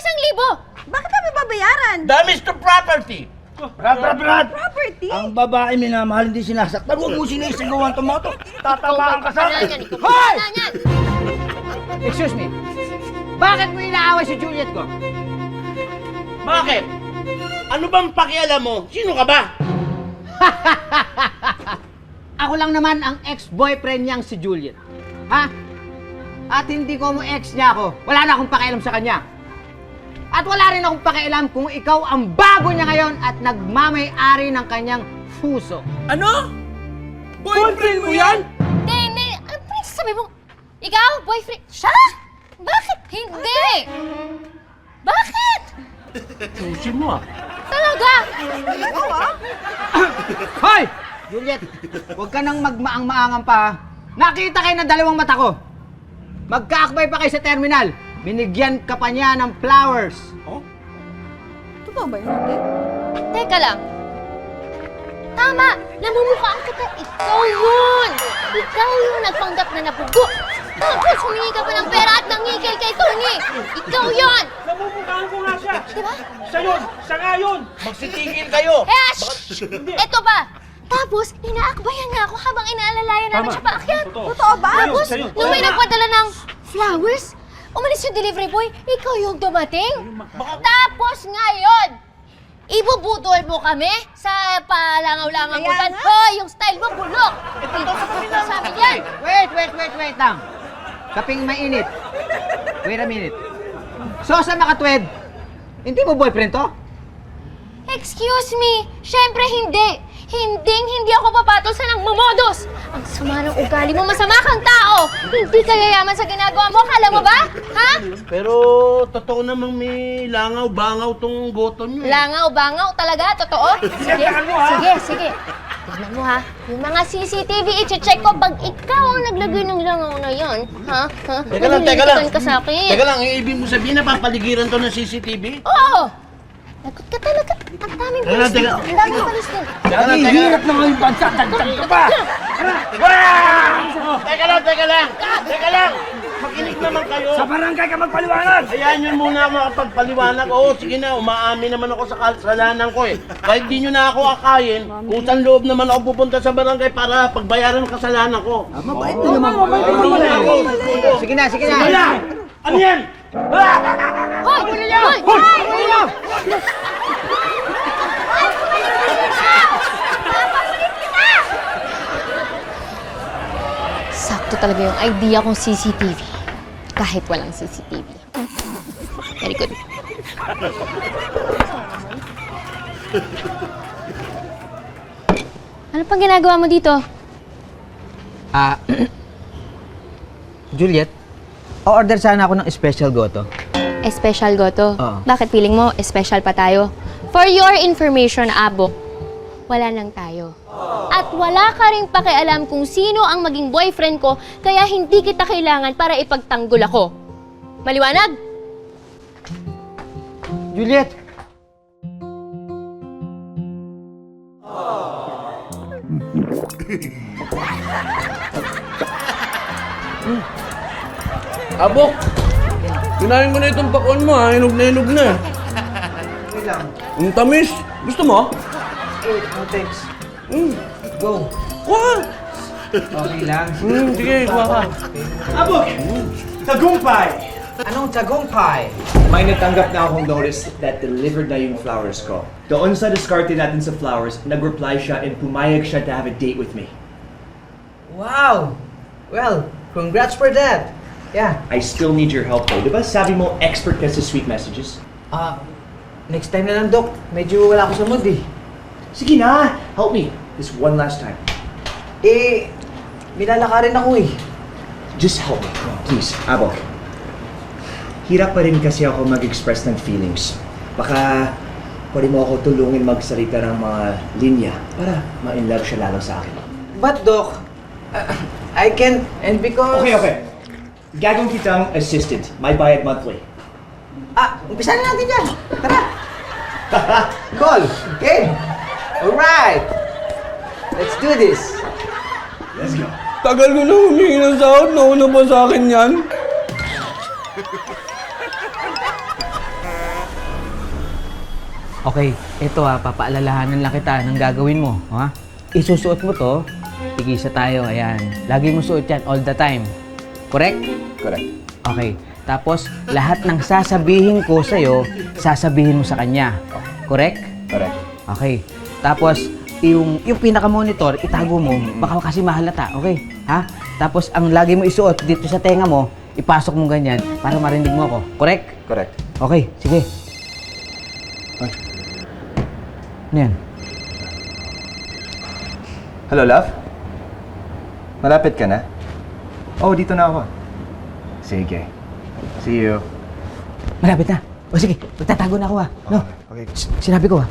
1,000? Bakit kami babayaran? Damage to property. Brad! Property? Ang babae minamahal hindi sinasaktan. Huwag mo sinisigawan tomato. Tatamaan ka sa akin. Hoy! Excuse me. Bakit mo inaaway si Juliet ko? Bakit? Ano bang pakialam mo? Sino ka ba? Ako lang naman ang ex-boyfriend niyang si Juliet. Ha? At hindi ko mo ex niya ako. Wala na akong pakialam sa kanya. At wala rin akong pakialam kung ikaw ang bago niya ngayon at nagmamay-ari ng kanyang puso. Ano? Boyfriend mo yan? Hindi. Ano pa sabi mo? Ikaw, boyfriend? Siya? Bakit hindi? Bakit? Susin mo ah. Talaga? Hoy! Juliet, huwag ka nang magmaang-maangan pa. Ha? Nakita kayo ng dalawang mata ko. Magkaakbay pa kayo sa terminal. Binigyan ka pa niya ng flowers. Oh? Totoo ba yun, ate? Teka lang. Tama! Namumukhaan kita. Ikaw yun! Ikaw yung nagpanggap na napugo. Tapos humingi ka pa ng pera at nangigil kay Tony. Ikaw yun! Namumukhaan ko nga siya. Diba? Siya yun! Siya nga yun! Magsitigil kayo! Ito ba? Tapos, inaakbayan nga ako habang inaalalayan namin siya paakyat. Totoo ba? Tapos, nung may nagpadala ng flowers, umalis yung delivery boy, ikaw yung dumating. Tapos ngayon, ibubudol mo kami sa palangaw-langaw mo dyan. Hoy, yung style mo, bulok. Ito sa amin yan. Wait lang. Kaping mainit. Wait a minute. So, sa makatwed, hindi mo boyfriend to? Excuse me, syempre hindi. Hindi ako papatol sa nang mamodos. Ang sama ng ugali mo, masama kang tao. Hindi ka yayaman sa ginagawa mo, kala mo ba? Ha? Pero totoo namang may langaw-bangaw tong goto niyo. Langaw-bangaw talaga? Totoo? Sige. Tignan mo ha. Yung mga CCTV, i-check ko pag ikaw ang naglagay ng langaw na yan. Ha? Teka lang. Nalilitikan ka sa akin. Teka lang, ibig mo sabihin na papaligiran to ng CCTV? Oo! Lagot ka talaga. Ang daming palis din. Ang daming palis din. Hirap na ngayon bansa. Dagdag ka pa! Teka lang! Makinig naman kayo. Sa barangay ka magpaliwanag! Hayaan nyo muna ako makapagpaliwanag. Oo, sige na. Umaamin naman ako sa kasalanan ko eh. Kahit di nyo na ako akayin, kung saan loob naman ako pupunta sa barangay para pagbayaran ang kasalanan ko. Mabait na naman. Sige na. Ano yan? Hoy! Sakto talaga yung idea kong CCTV. Kahit walang CCTV. Very good. Ano pang ginagawa mo dito? Juliet, o-order sana ako ng special goto. Special goto? Oo. Bakit feeling mo special pa tayo? For your information, Abok, wala lang tayo. At wala ka rin pakialam kung sino ang maging boyfriend ko, kaya hindi kita kailangan para ipagtanggol ako. Maliwanag? Juliet! Abok! Kinain ko na itong pakwan mo ha. Hinog na. Okay lang. Ang tamis. Gusto mo? No thanks. Go. Kuha! Okay lang. Sige, kuha ka. Abok! Tagumpay! Anong tagumpay? May natanggap na akong notice that delivered na yung flowers ko. Doon sa diskarte natin sa flowers, nag-reply siya and pumayag siya to have a date with me. Wow! Well, congrats for that. Yeah. I still need your help though. Diba sabi mo expert ka sa sweet messages? Next time na lang, Doc. Medyo wala ako sa mood eh. Sige na! Help me. This one last time. Milalakarin ako eh. Just help me. Please, Abok. Hirap pa rin kasi ako mag-express ng feelings. Baka pwede mo ako tulungin magsalita ng mga linya para ma-inlove siya lalo sa akin. But, Doc, I can't, and because... Okay. Gagawin kitang assistant. May bayad monthly. Umpisa na natin yan. Tara. Call. Okay. Alright. Let's do this. Let's go. Tagal ko na humingi ng sahod. Nauna pa sa akin yan. Okay, ito papaalalahanan lang kita ng gagawin mo. Ha? Isusuot mo to, tigisa tayo, ayan. Lagi mo suot yan all the time. Correct? Correct. Okay. Tapos, lahat ng sasabihin ko sa'yo, sasabihin mo sa kanya. Correct? Correct. Okay. Tapos, yung pinaka-monitor, itago mo, baka kasi mahalata, okay? Ha? Tapos, ang lagi mo isuot dito sa tenga mo, ipasok mo ganyan para marinig mo ako. Correct? Correct. Okay, sige. Ano yan? Hello, love? Malapit ka na? Oh, dito na ako. Sige. See you. Malapit na. O sige, magtatago na ako ha. No? Okay. Sinabi ko ha.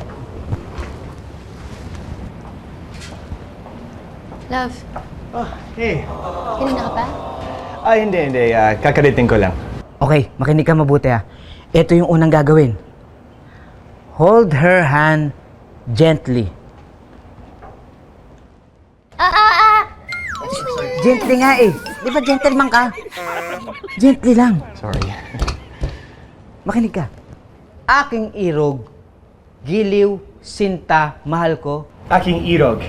Love, Hey. kanina ka pa? Ay, hindi. Kakarating ko lang. Okay, makinig ka mabuti ha. Ito yung unang gagawin. Hold her hand gently. Gently nga eh. Di ba gentleman ka? Gently lang. Sorry. Makinig ka. Aking irog, giliw, sinta, mahal ko. Aking irog,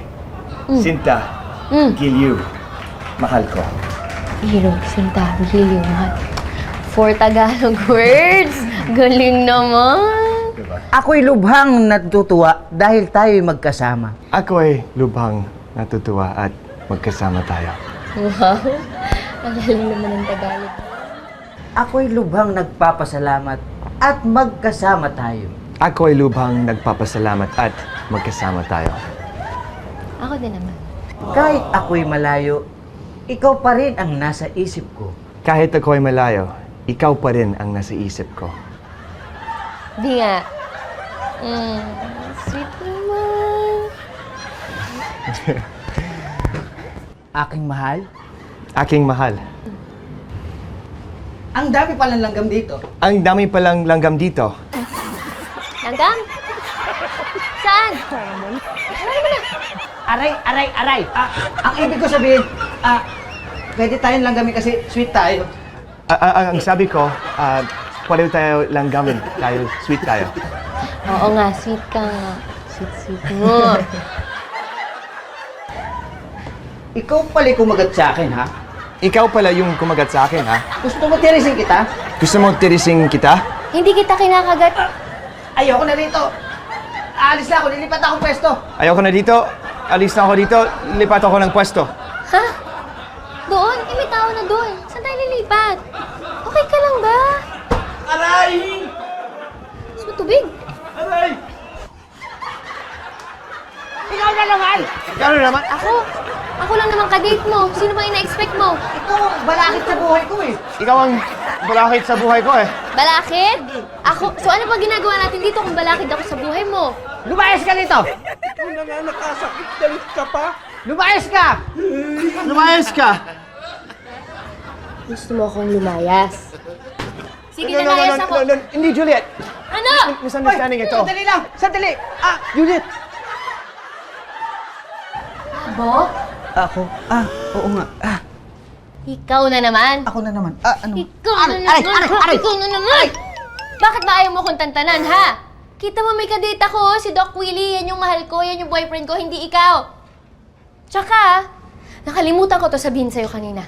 sinta, giliw, mahal ko. Irog, sinta, giliw, mahal. 4 Tagalog words. Galing naman. Ako'y lubhang natutuwa dahil tayo'y magkasama. Ako ay lubhang natutuwa at magkasama tayo. Wow. Ang galing naman ng Tagalog. Ako'y lubhang nagpapasalamat at magkasama tayo. Ako ay lubhang nagpapasalamat at magkasama tayo. Ako din naman. Kahit ako'y malayo, ikaw pa rin ang nasa isip ko. Kahit ako ay malayo, ikaw pa rin ang nasa isip ko. Di nga. Sweet naman. Aking mahal, Aking mahal. ang dami palang langgam dito. Ang dami palang langgam dito. Langgam? Saan? Aray! Ang ibig ko sabihin, pwede tayong langgamin kasi sweet tayo. Ang sabi ko, pwede tayo langgamin. Sweet tayo. Oo nga, sweet ka nga. Sweet mo. Ikaw pala kumagat sa akin, ha? Ikaw pala yung kumagat sa akin, ha? Gusto mo tirising kita? Gusto mo tirising kita? Hindi kita kinakagat. Ayoko na rito. Aalis na ako, lilipat akong pwesto. Ayoko na dito. Alis na ako dito. Lipat ako ng pwesto. Ha? Doon? May tao na doon. Saan tayo lilipat? Okay ka lang ba? Aray! Gusto mo tubig? Aray! Ikaw na naman! Ikaw na naman? Ako lang naman ka-date mo. Sino bang ina-expect mo? Ikaw, balakid sa buhay ko eh. Ikaw ang balakid sa buhay ko eh. Balakid? Ako? So ano ba ginagawa natin dito kung balakid ako sa buhay mo? Lumayas ka dito! Ikaw na nga nakasakit, galit ka pa? Lumayas ka! Lumayas ka! Gusto mo akong lumayas? Sige, No, lumayas ako. Hindi, Juliet. Ano? Misunderstanding ito. Sandali lang! Sandali! Juliet! Bo? Ako? Oo nga. Ikaw na naman. Ako na naman. Ano? Ikaw na naman. Ikaw na naman. Bakit ba ayaw mo kong tantanan, ha? Kita mo may kadate ako, si Doc Willie, yan yung mahal ko, yan yung boyfriend ko, hindi ikaw. Tsaka, nakalimutan ko to sabihin sa'yo kanina.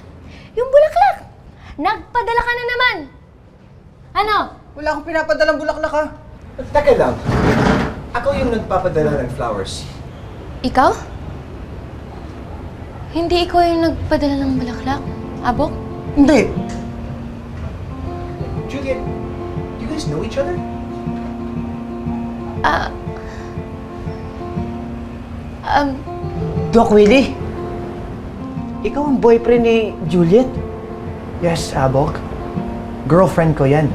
Yung bulaklak, nagpadala ka na naman. Ano? Wala akong pinapadalang bulaklak ha. Teka lang. Ako yung nagpapadala ng flowers. Ikaw? Hindi ikaw yung nagpadala ng bulaklak? Abok? Hindi. Juliet, do you guys know each other? Doc Willie? Ikaw ang boyfriend ni Juliet? Yes, Abok. Girlfriend ko yan.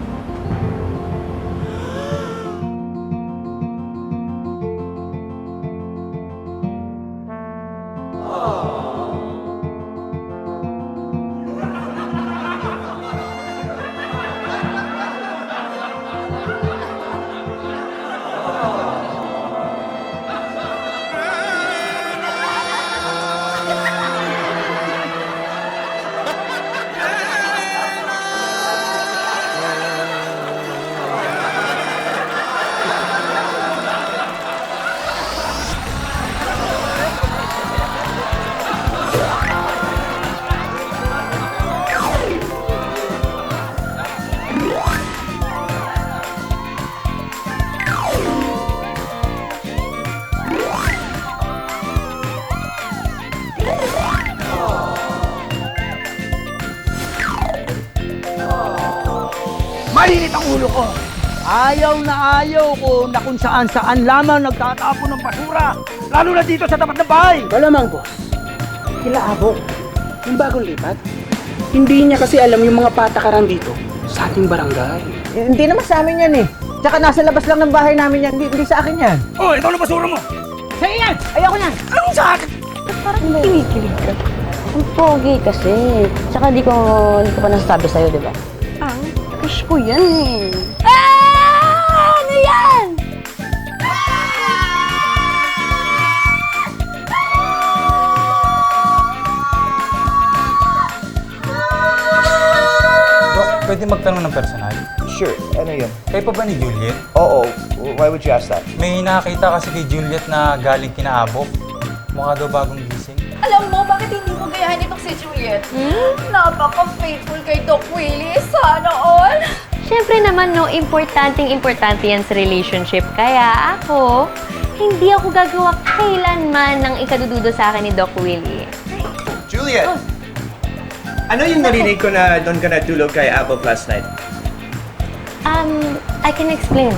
Mainit ang ulo ko. Ayaw ko na kung saan-saan lamang nagtatapon ng basura. Lalo na dito sa tapat ng bahay. Malamang, boss. Kila Abok, yung bagong lipat. Hindi niya kasi alam yung mga patakaran dito sa ating barangay. Hindi naman sa amin yan eh. Tsaka nasa labas lang ng bahay namin yan. Hindi sa akin yan. Oh, ito na basura mo. Sa'yo yan! Ayoko yan! Anong sa akin? Parang kinikilig ka. Ang pogi kasi. Tsaka di ko pa nasasabi sa'yo, di ba? Ang crush ko yan eh. Ano yan? Dok, pwede magtanong ng personal? Sure, ano yun? Kayo pa ba ni Juliet? Oo, why would you ask that? May nakakita kasi kay Juliet na galing kinaabok. Mukha daw bagong gising. Alam mo, bakit hindi mo gayahin itong si Juliet? Napaka-faithful kay Doc Willie. Sana all. Siyempre naman, no, importante yan sa relationship. Kaya ako, hindi ako gagawa kailanman ng ikadududo sa akin ni Doc Willie. Juliet! Ano yung narinig ko na doon ka natulog kay Apple last night? I can explain.